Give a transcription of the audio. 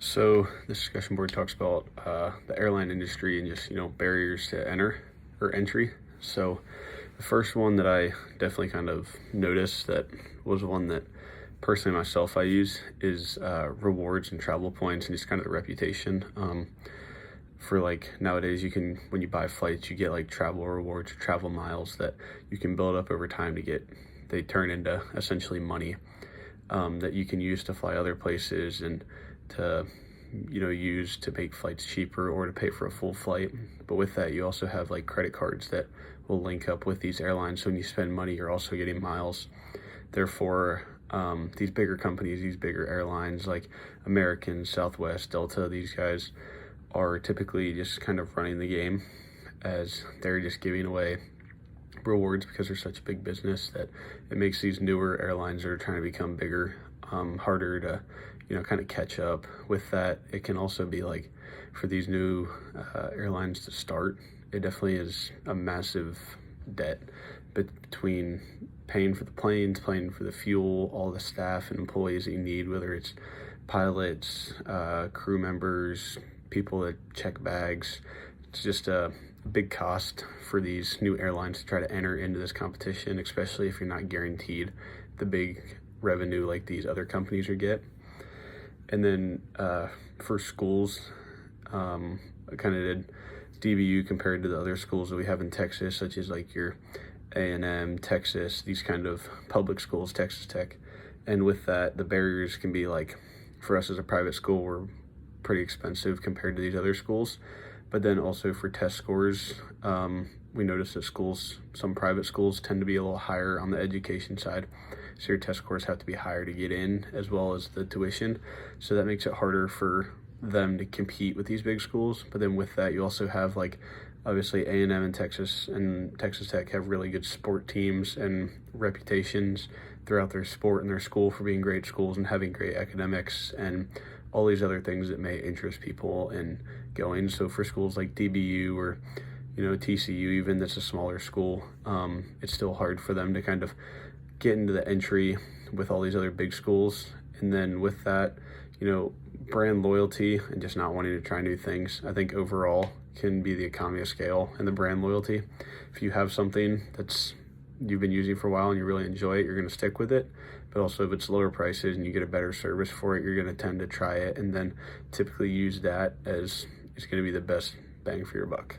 So this discussion board talks about the airline industry and just barriers to entry. So the first one that I definitely kind of noticed that was one that personally myself I use is rewards and travel points and just kind of the reputation. For like nowadays, you can when you buy flights, you get like travel rewards or travel miles that you can build up over time to get. They turn into essentially money that you can use to fly other places and to use to make flights cheaper or to pay for a full flight. But with that, you also have like credit cards that will link up with these airlines, so when you spend money you're also getting miles. Therefore, these bigger companies, these bigger airlines like American, Southwest, Delta, these guys are typically just kind of running the game, as they're just giving away rewards because they're such a big business that it makes these newer airlines that are trying to become bigger harder to kind of catch up. With that, it can also be like for these new airlines to start, it definitely is a massive debt between paying for the planes, paying for the fuel, all the staff and employees that you need, whether it's pilots, crew members, people that check bags. It's just a big cost for these new airlines to try to enter into this competition, especially if you're not guaranteed the big revenue like these other companies are get. And then for schools, I kind of did DBU compared to the other schools that we have in Texas, such as like your A&M, Texas, these kind of public schools, Texas Tech. And with that, the barriers can be like, for us as a private school, we're pretty expensive compared to these other schools. But then also for test scores, we notice that some private schools tend to be a little higher on the education side. So your test scores have to be higher to get in, as well as the tuition. So that makes it harder for them to compete with these big schools. But then with that, you also have like, obviously A&M and Texas Tech have really good sport teams and reputations throughout their sport and their school for being great schools and having great academics and all these other things that may interest people in going. So for schools like DBU or TCU, even that's a smaller school, it's still hard for them to kind of get into the entry with all these other big schools. And then with that, brand loyalty and just not wanting to try new things, I think overall can be the economy of scale and the brand loyalty. If you have something that's you've been using for a while and you really enjoy it, you're going to stick with it. But also if it's lower prices and you get a better service for it, you're going to tend to try it and then typically use that as it's going to be the best bang for your buck.